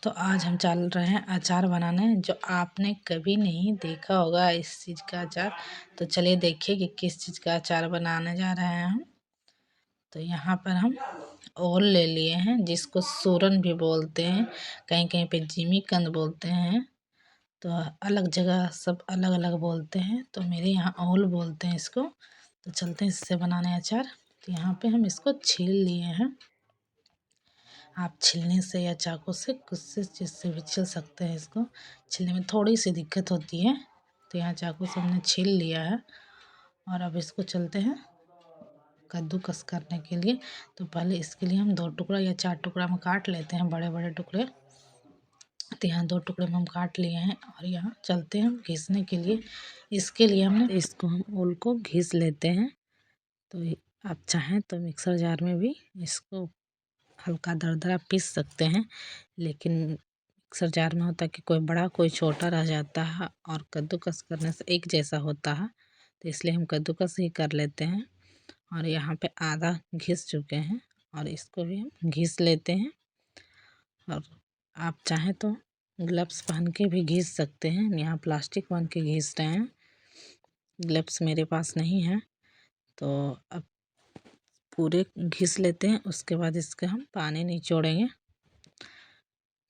तो आज हम चल रहे हैं अचार बनाने, जो आपने कभी नहीं देखा होगा इस चीज़ का अचार। तो चलिए देखिए कि किस चीज़ का अचार बनाने जा रहे हैं हम। तो यहाँ पर हम ओल ले लिए हैं, जिसको सूरन भी बोलते हैं, कहीं कहीं पे जिमीकंद बोलते हैं। तो अलग जगह सब अलग अलग बोलते हैं, तो मेरे यहाँ ओल बोलते हैं इसको। तो चलते हैं इससे बनाने अचार। तो यहाँ पे हम इसको छील लिए हैं। आप छीलने से या चाकू से कुछ से चीज़ से भी छील सकते हैं। इसको छीलने में थोड़ी सी दिक्कत होती है, तो यहाँ चाकू से हमने छील लिया है। और अब इसको चलते हैं कद्दूकस करने के लिए। तो पहले इसके लिए हम 2 टुकड़ा या 4 टुकड़ा में काट लेते हैं, बड़े बड़े टुकड़े। तो यहाँ 2 टुकड़े में हम काट लिए हैं और यहाँ चलते हैं हम घिसने के लिए। इसके लिए हमने इसको हम ओल को घिस लेते हैं। तो आप चाहें तो मिक्सर जार में भी इसको हल्का दरदरा पीस सकते हैं, लेकिन मिक्सर जार में होता है कि कोई बड़ा कोई छोटा रह जाता है, और कद्दूकस करने से एक जैसा होता है, तो इसलिए हम कद्दूकस ही कर लेते हैं। और यहाँ पे आधा घिस चुके हैं और इसको भी हम घिस लेते हैं। और आप चाहें तो ग्लव्स पहन के भी घिस सकते हैं। यहाँ प्लास्टिक पहन के घिस रहे हैं, ग्लव्स मेरे पास नहीं है। तो अब पूरे घिस लेते हैं, उसके बाद इसका हम पानी निचोड़ेंगे।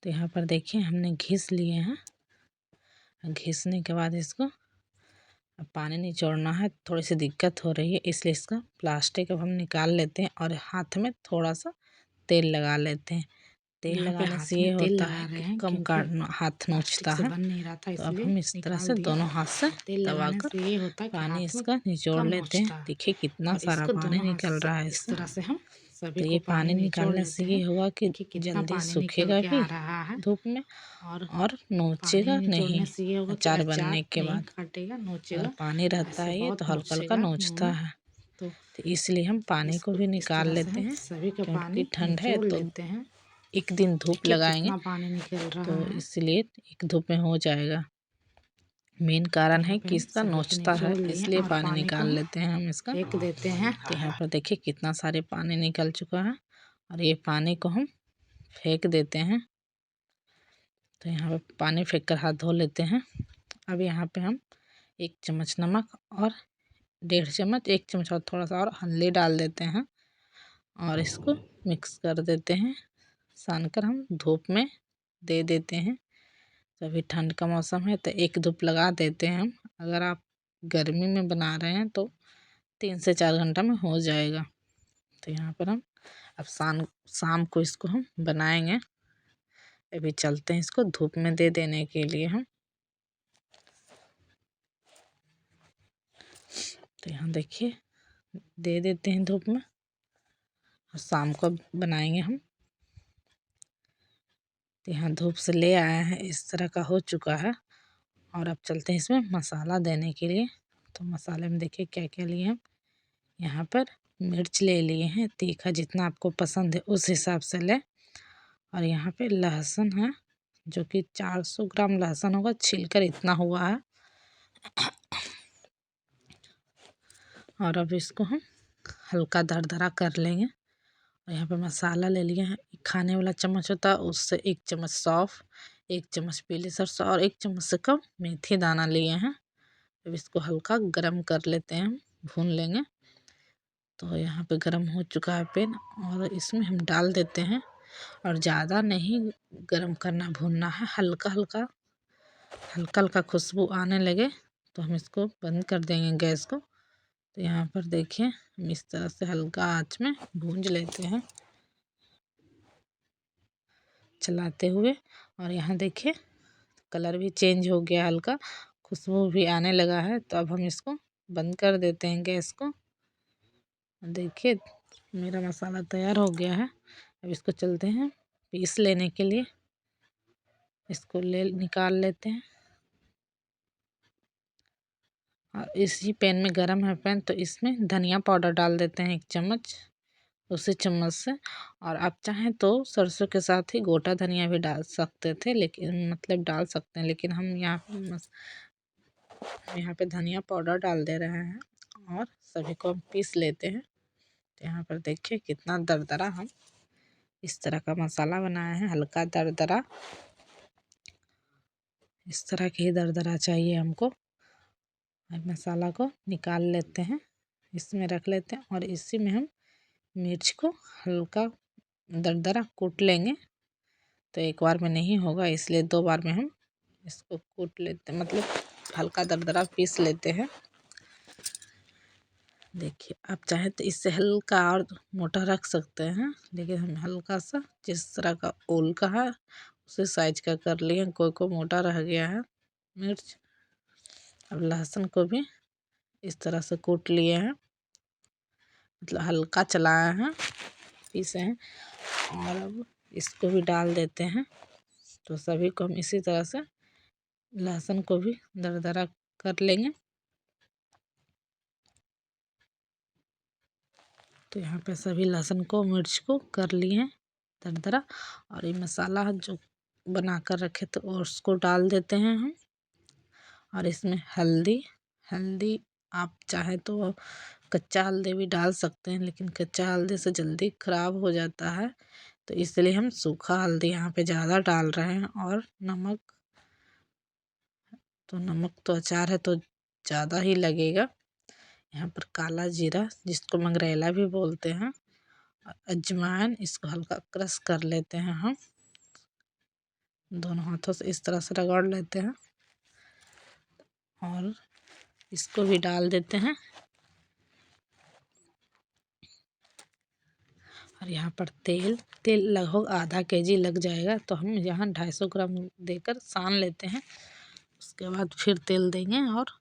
तो यहाँ पर देखिए हमने घिस लिए हैं। घिसने के बाद इसको अब पानी निचोड़ना है, थोड़ी सी दिक्कत हो रही है, इसलिए इसका प्लास्टिक अब हम निकाल लेते हैं और हाथ में थोड़ा सा तेल लगा लेते हैं। तेल लगाने से ये होता है कि कम हाथ नोचता है। तो अब हम इस तरह से दोनों हाथ से दबाकर पानी इसका निचोड़ लेते हैं। देखिए कितना सारा पानी निकल रहा है इससे। तो ये पानी निकालने से ये होगा कि जल्दी सूखेगा भी धूप में और नोचेगा नहीं। अचार बनने के बाद अगर पानी रहता है ये तो हल्का हल्का नोचता है। तो इसलिए हम पानी को भी निकाल लेते हैं, क्योंकि ठंड है तो एक दिन धूप लगाएंगे तो इसलिए एक धूप में हो जाएगा। मेन कारण है कि इसका नोचता है, इसलिए पानी निकाल लेते हैं हम इसका। फेंक देते हैं। तो यहाँ पर देखिए कितना सारे पानी निकल चुका है और ये पानी को हम फेंक देते हैं। तो यहाँ पर पानी फेंक कर हाथ धो लेते हैं। अब यहाँ पे हम 1 चम्मच नमक और 1.5 चम्मच 1 चम्मच और थोड़ा सा और हल्दी डाल देते हैं और इसको मिक्स कर देते हैं। सान कर हम धूप में दे देते हैं। तो अभी ठंड का मौसम है तो एक धूप लगा देते हैं हम। अगर आप गर्मी में बना रहे हैं तो 3 से 4 घंटा में हो जाएगा। तो यहाँ पर हम अब शाम को इसको हम बनाएंगे। अभी चलते हैं इसको धूप में दे देने के लिए हम। तो यहाँ देखिए दे देते हैं धूप में और शाम को बनाएंगे हम। तो यहाँ धूप से ले आया है, इस तरह का हो चुका है। और अब चलते हैं इसमें मसाला देने के लिए। तो मसाले में देखिए क्या क्या लिए हम। यहाँ पर मिर्च ले लिए हैं, तीखा जितना आपको पसंद है उस हिसाब से ले। और यहाँ पे लहसुन है, जो कि 400 ग्राम लहसुन होगा, छिलकर इतना हुआ है। और अब इसको हम हल्का दरदरा कर लेंगे। और यहाँ पे मसाला ले लिया है, खाने वाला चम्मच होता है उससे 1 चम्मच सौंफ, 1 चम्मच पीली सरसों और 1 चम्मच से कम मेथी दाना लिए हैं। अब इसको हल्का गरम कर लेते हैं, हम भून लेंगे। तो यहाँ पे गरम हो चुका है पैन और इसमें हम डाल देते हैं। और ज़्यादा नहीं गरम करना, भूनना है, हल्का हल्का हल्का हल्का खुशबू आने लगे तो हम इसको बंद कर देंगे गैस को। तो यहाँ पर देखिए हम इस तरह से हल्का आंच में भूंज लेते हैं चलाते हुए। और यहाँ देखिए कलर भी चेंज हो गया, हल्का खुशबू भी आने लगा है। तो अब हम इसको बंद कर देते हैं गैस को। देखिए मेरा मसाला तैयार हो गया है। अब इसको चलते हैं पीस लेने के लिए। इसको निकाल लेते हैं। और इसी पैन में गरम है पैन, तो इसमें धनिया पाउडर डाल देते हैं 1 चम्मच उसी चम्मच से। और आप चाहें तो सरसों के साथ ही गोटा धनिया भी डाल सकते थे, लेकिन मतलब डाल सकते हैं, लेकिन हम यहाँ पे धनिया पाउडर डाल दे रहे हैं और सभी को हम पीस लेते हैं। तो यहाँ पर देखिए कितना दरदरा हम इस तरह का मसाला बनाया है, हल्का दरदरा, इस तरह के ही दरदरा चाहिए हमको। अब मसाला को निकाल लेते हैं, इसमें रख लेते हैं और इसी में हम मिर्च को हल्का दरदरा कूट लेंगे। तो एक बार में नहीं होगा, इसलिए 2 बार में हम इसको कूट लेते हैं, मतलब हल्का दरदरा पीस लेते हैं। देखिए, आप चाहे तो इससे हल्का और मोटा रख सकते हैं, लेकिन हम हल्का सा जिस तरह का ओल का है उसी साइज का कर लिए। कोई मोटा रह गया है मिर्च। अब लहसुन को भी इस तरह से कूट लिए हैं, मतलब हल्का चलाया है, पीसे हैं। और अब इसको भी डाल देते हैं। तो सभी को हम इसी तरह से लहसुन को भी दरदरा कर लेंगे। तो यहाँ पे सभी लहसुन को मिर्च को कर लिए हैं दरदरा। और ये मसाला जो बना कर रखे तो उसको डाल देते हैं हम। और इसमें हल्दी आप चाहे तो कच्चा हल्दी भी डाल सकते हैं, लेकिन कच्चा हल्दी से जल्दी ख़राब हो जाता है, तो इसलिए हम सूखा हल्दी यहाँ पे ज़्यादा डाल रहे हैं। और नमक तो अचार है तो ज़्यादा ही लगेगा। यहाँ पर काला जीरा, जिसको मंगरेला भी बोलते हैं, अजवाइन, इसको हल्का क्रश कर लेते हैं हम। दोनों हाथों से इस तरह से रगड़ लेते हैं और इसको भी डाल देते हैं। और यहाँ पर तेल लगभग आधा केजी लग जाएगा, तो हम यहाँ 250 ग्राम देकर सान लेते हैं। उसके बाद फिर तेल देंगे और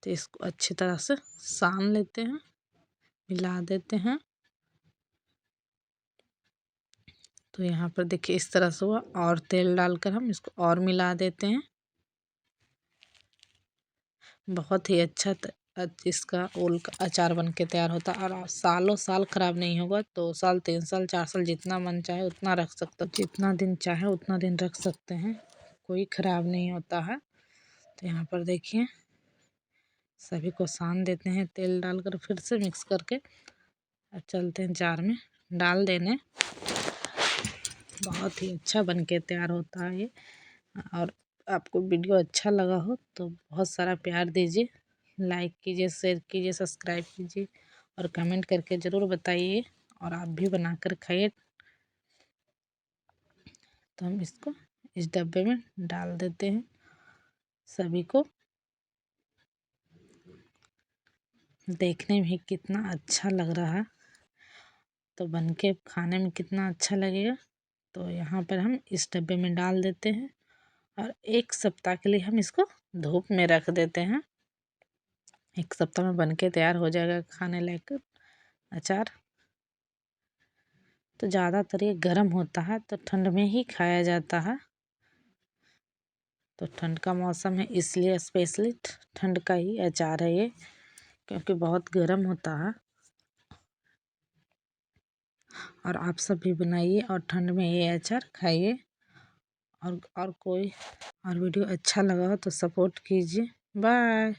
तो इसको अच्छी तरह से सान लेते हैं, मिला देते हैं। तो यहाँ पर देखिए इस तरह से हुआ, और तेल डालकर हम इसको और मिला देते हैं। बहुत ही अच्छा इसका ओल का अचार बन के तैयार होता है और सालों साल ख़राब नहीं होगा। 2 साल 3 साल 4 साल जितना मन चाहे उतना रख सकते, जितना दिन चाहे उतना दिन रख सकते हैं, कोई ख़राब नहीं होता है। तो यहाँ पर देखिए सभी को सान देते हैं तेल डालकर, फिर से मिक्स करके और चलते हैं जार में डाल देने। बहुत ही अच्छा बन के तैयार होता है ये। और आपको वीडियो अच्छा लगा हो तो बहुत सारा प्यार दीजिए, लाइक कीजिए, शेयर कीजिए, सब्सक्राइब कीजिए और कमेंट करके ज़रूर बताइए। और आप भी बनाकर खाइए। तो हम इसको इस डब्बे में डाल देते हैं सभी को। देखने में कितना अच्छा लग रहा है, तो बनके खाने में कितना अच्छा लगेगा। तो यहाँ पर हम इस डब्बे में डाल देते हैं और 1 सप्ताह के लिए हम इसको धूप में रख देते हैं। 1 सप्ताह में बनके तैयार हो जाएगा खाने लायक अचार। तो ज़्यादातर ये गर्म होता है, तो ठंड में ही खाया जाता है। तो ठंड का मौसम है इसलिए स्पेशली ठंड का ही अचार है ये, क्योंकि बहुत गर्म होता है। और आप सब भी बनाइए और ठंड में ये अचार खाइए। और वीडियो अच्छा लगा हो तो सपोर्ट कीजिए। बाय।